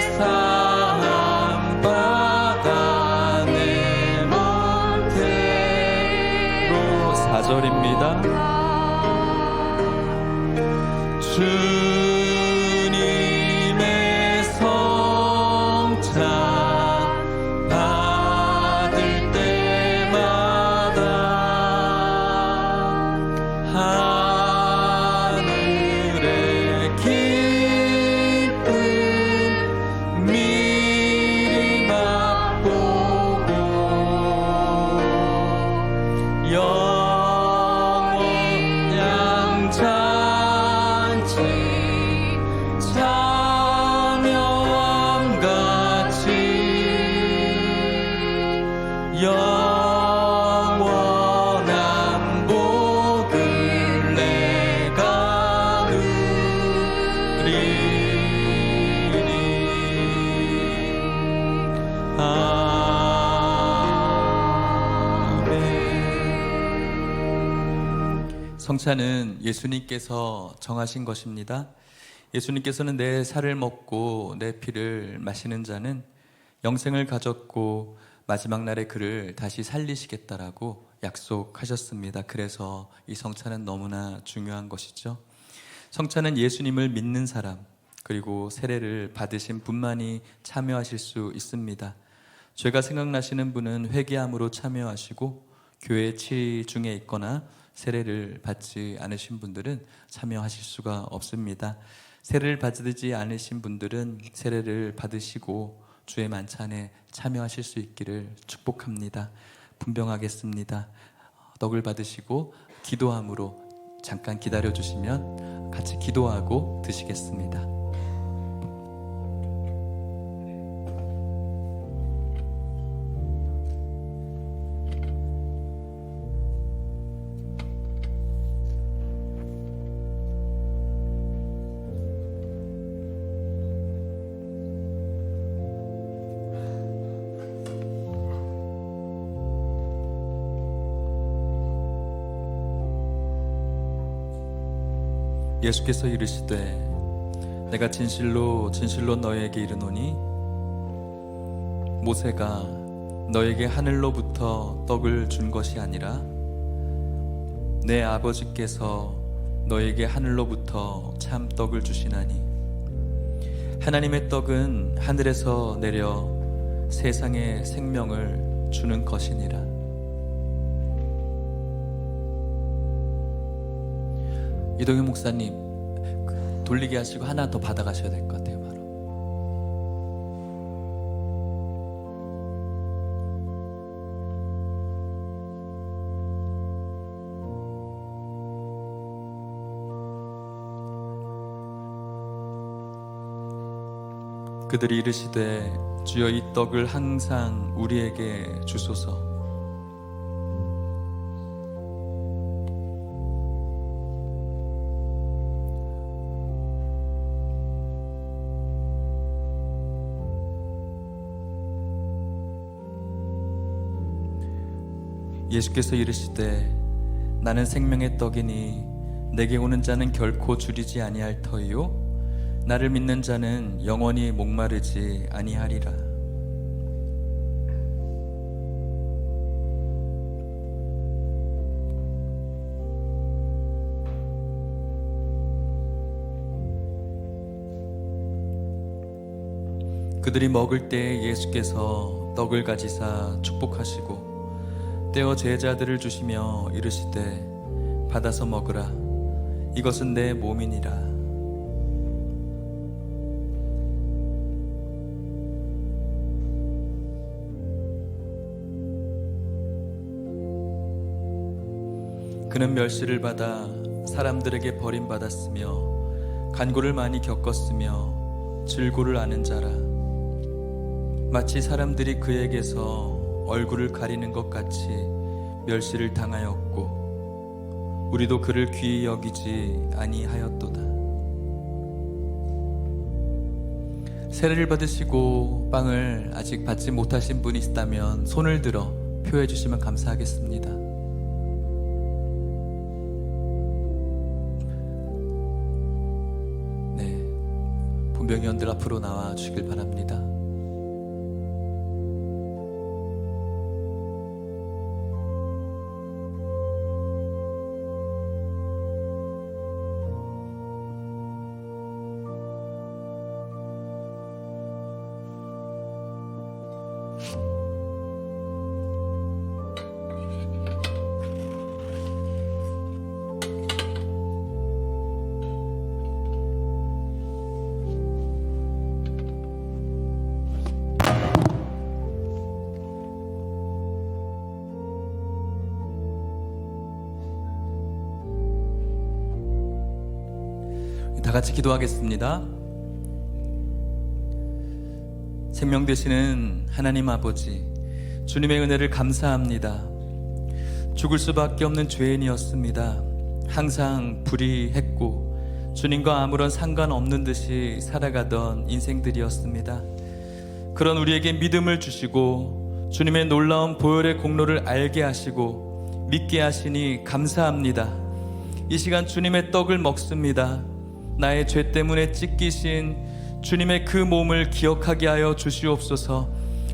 죄사함 받아 내 맘대로. 4절입니다. 주님의 성찬 받을 때마다 하늘의 기쁨 미리 맛보고 영원 양잔치 참여함같이 영원한 복을 내가 누리니. 아멘. 성찬은 예수님께서 정하신 것입니다. 예수님께서는 내 살을 먹고 내 피를 마시는 자는 영생을 가졌고 마지막 날에 그를 다시 살리시겠다라고 약속하셨습니다. 그래서 이 성찬은 너무나 중요한 것이죠. 성찬은 예수님을 믿는 사람, 그리고 세례를 받으신 분만이 참여하실 수 있습니다. 죄가 생각나시는 분은 회개함으로 참여하시고, 교회 치리 중에 있거나 세례를 받지 않으신 분들은 참여하실 수가 없습니다. 세례를 받지 않으신 분들은 세례를 받으시고 주의 만찬에 참여하실 수 있기를 축복합니다. 분명하겠습니다. 떡을 받으시고 기도함으로 잠깐 기다려 주시면 같이 기도하고 드시겠습니다. 예수께서 이르시되 내가 진실로 진실로 너희에게 이르노니 모세가 너에게 하늘로부터 떡을 준 것이 아니라 내 아버지께서 너에게 하늘로부터 참 떡을 주시나니 하나님의 떡은 하늘에서 내려 세상에 생명을 주는 것이니라. 이동현 목사님 돌리게 하시고 하나 더 받아가셔야 될 것 같아요. 바로 그들이 이르시되 주여 이 떡을 항상 우리에게 주소서. 예수께서 이르시되 나는 생명의 떡이니 내게 오는 자는 결코 줄이지 아니할 터이요 나를 믿는 자는 영원히 목마르지 아니하리라. 그들이 먹을 때 예수께서 떡을 가지사 축복하시고 떼어 제자들을 주시며 이르시되 받아서 먹으라. 이것은 내 몸이니라. 그는 멸시를 받아 사람들에게 버림받았으며 간고를 많이 겪었으며 질고를 아는 자라. 마치 사람들이 그에게서 얼굴을 가리는 것 같이 멸시를 당하였고 우리도 그를 귀히 여기지 아니하였도다. 세례를 받으시고 빵을 아직 받지 못하신 분이 있다면 손을 들어 표해 주시면 감사하겠습니다. 네, 본병위원들 앞으로 나와 주시길 바랍니다. 다 같이 기도하겠습니다. 생명 되시는 하나님 아버지, 주님의 은혜를 감사합니다. 죽을 수밖에 없는 죄인이었습니다. 항상 불의했고 주님과 아무런 상관없는 듯이 살아가던 인생들이었습니다. 그런 우리에게 믿음을 주시고 주님의 놀라운 보혈의 공로를 알게 하시고 믿게 하시니 감사합니다. 이 시간 주님의 떡을 먹습니다. 나의 죄 때문에 찢기신 주님의 그 몸을 기억하게 하여 주시옵소서.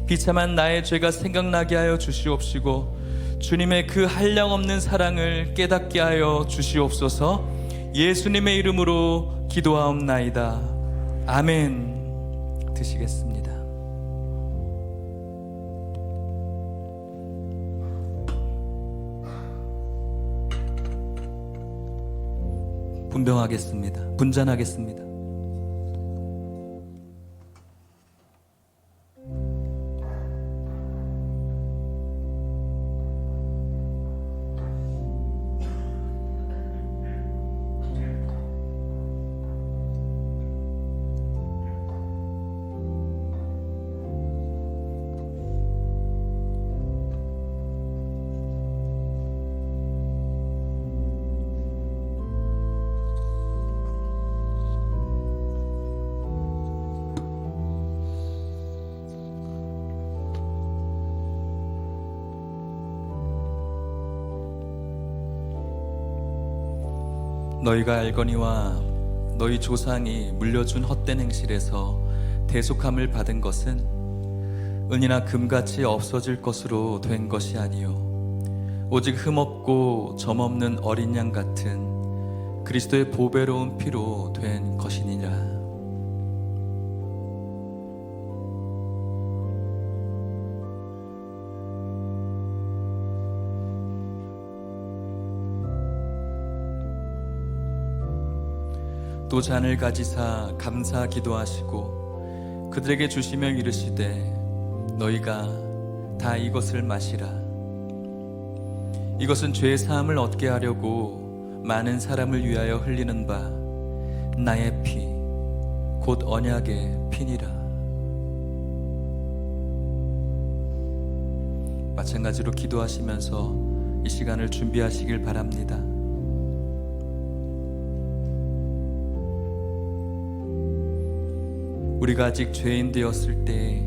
비참한 나의 죄가 생각나게 하여 주시옵시고 주님의 그 한량없는 사랑을 깨닫게 하여 주시옵소서. 예수님의 이름으로 기도하옵나이다. 아멘. 드시겠습니다. 분병하겠습니다. 분잔하겠습니다. 너희가 알거니와 너희 조상이 물려준 헛된 행실에서 대속함을 받은 것은 은이나 금같이 없어질 것으로 된 것이 아니요 오직 흠없고 점없는 어린 양 같은 그리스도의 보배로운 피로 된 것이니라. 또 잔을 가지사 감사 기도하시고 그들에게 주시며 이르시되 너희가 다 이것을 마시라. 이것은 죄 사함을 얻게 하려고 많은 사람을 위하여 흘리는 바 나의 피 곧 언약의 피니라. 마찬가지로 기도하시면서 이 시간을 준비하시길 바랍니다. 우리가 아직 죄인 되었을 때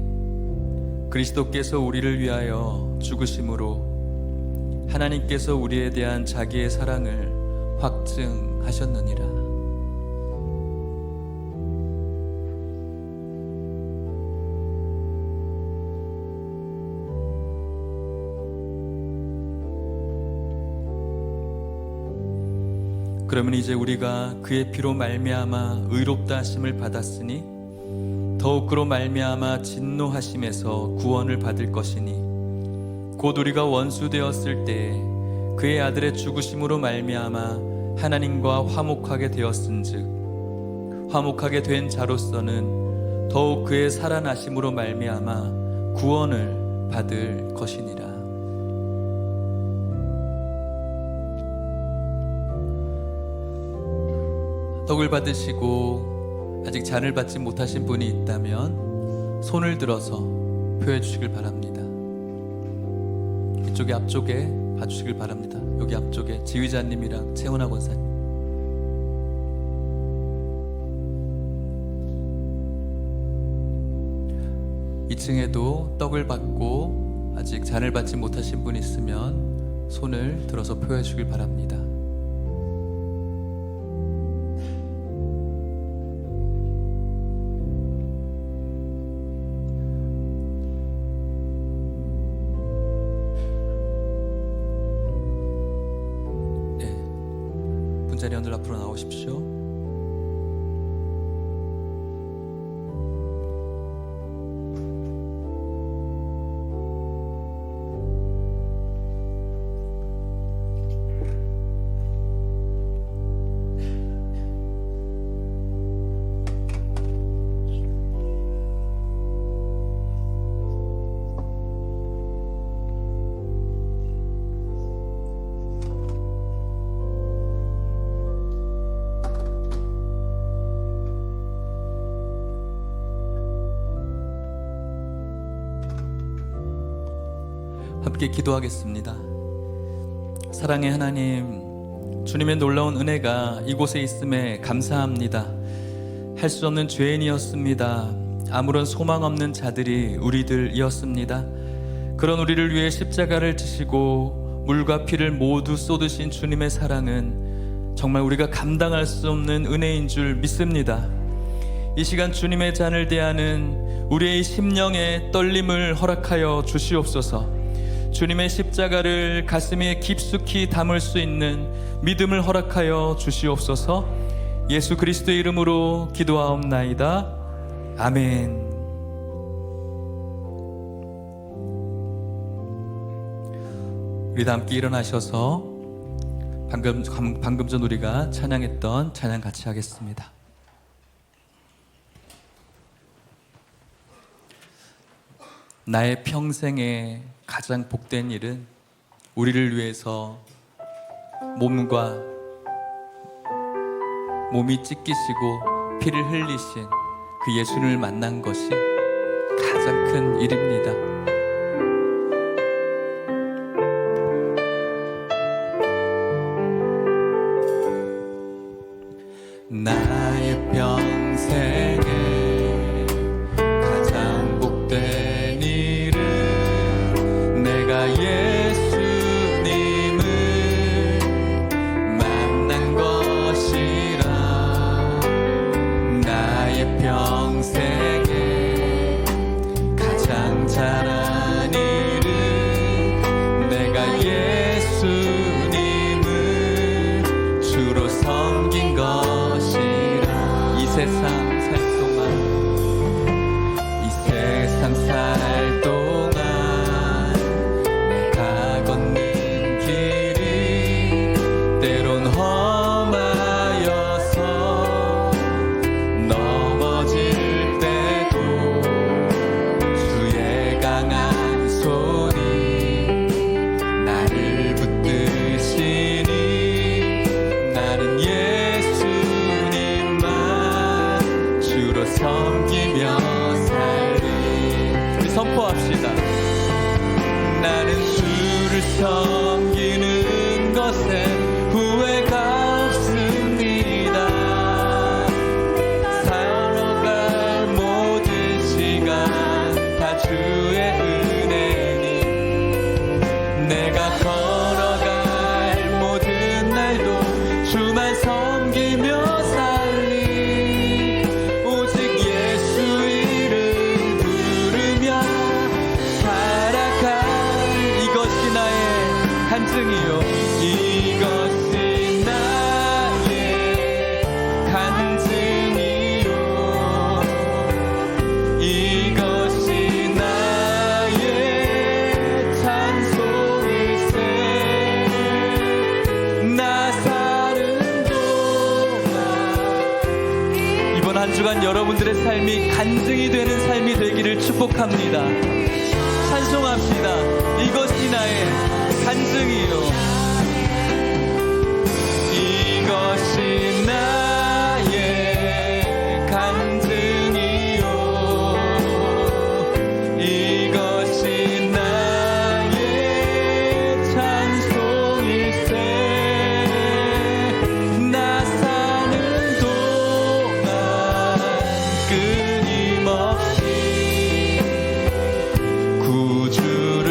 그리스도께서 우리를 위하여 죽으심으로 하나님께서 우리에 대한 자기의 사랑을 확증하셨느니라. 그러면 이제 우리가 그의 피로 말미암아 의롭다 하심을 받았으니 더욱 그로 말미암아 진노하심에서 구원을 받을 것이니 곧 우리가 원수 되었을 때 그의 아들의 죽으심으로 말미암아 하나님과 화목하게 되었은즉 화목하게 된 자로서는 더욱 그의 살아나심으로 말미암아 구원을 받을 것이니라. 떡을 받으시고 아직 잔을 받지 못하신 분이 있다면 손을 들어서 표해 주시길 바랍니다. 이쪽에 앞쪽에 봐주시길 바랍니다. 여기 앞쪽에 지휘자님이랑 채원아 권사님. 2층에도 떡을 받고 아직 잔을 받지 못하신 분이 있으면 손을 들어서 표해 주길 바랍니다. 자리원들 앞으로 나오십시오. 함께 기도하겠습니다. 사랑의 하나님, 주님의 놀라운 은혜가 이곳에 있음에 감사합니다. 할 수 없는 죄인이었습니다. 아무런 소망 없는 자들이 우리들이었습니다. 그런 우리를 위해 십자가를 지시고 물과 피를 모두 쏟으신 주님의 사랑은 정말 우리가 감당할 수 없는 은혜인 줄 믿습니다. 이 시간 주님의 잔을 대하는 우리의 심령의 떨림을 허락하여 주시옵소서. 주님의 십자가를 가슴에 깊숙이 담을 수 있는 믿음을 허락하여 주시옵소서. 예수 그리스도의 이름으로 기도하옵나이다. 아멘. 우리 다 함께 일어나셔서 방금 전 우리가 찬양했던 찬양 같이 하겠습니다. 나의 평생에 가장 복된 일은 우리를 위해서 몸이 찢기시고 피를 흘리신 그 예수님을 만난 것이 가장 큰 일입니다. 나의 평생에 가장 복된 일은 내가 예수님을 만난 것이라. 나의 평생에 가장 잘한 일은 내가 예수님을 주로 섬긴 것. 이 세상 살 동안 내가 걷는 길이 때론 험하여서 넘어질 때도 주의 강한 손이 나를 붙드시니 나는 주로 섬기며 살리. 우리 선포합시다. 나는 주를 섬기는 것에 후회가 없습니다. 살아갈 모든 시간 다 주의 은혜니 내가 걸어갈 모든 날도 주만 섬기며 살리. 간증이요. 이것이 나의 간증이요. 이것이 나의 찬송일세. 나 사는 동안 이번 한 주간 여러분들의 삶이 간증이 되는 삶이 되기를 축복합니다. 찬송합시다. 이것이 나의 간증이요. 이것이 나의 간증이요. 이것이 나의 찬송일세. 나 사는 동안 끊임없이 구주를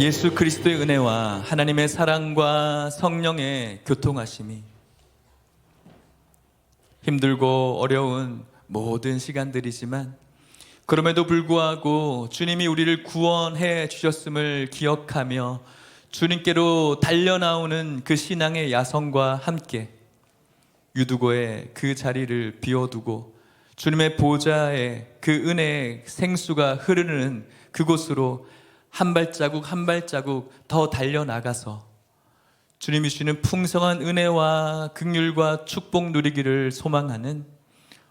예수 그리스도의 은혜와 하나님의 사랑과 성령의 교통하심이 힘들고 어려운 모든 시간들이지만 그럼에도 불구하고 주님이 우리를 구원해 주셨음을 기억하며 주님께로 달려나오는 그 신앙의 야성과 함께 유두고의 그 자리를 비워두고 주님의 보좌에 그 은혜의 생수가 흐르는 그곳으로 한 발자국 한 발자국 더 달려나가서 주님이 주시는 풍성한 은혜와 긍휼과 축복 누리기를 소망하는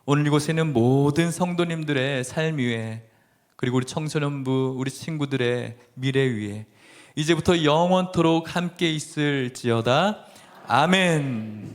오늘 이곳에 있는 모든 성도님들의 삶 위에 그리고 우리 청소년부 우리 친구들의 미래 위에 이제부터 영원토록 함께 있을지어다. 아멘.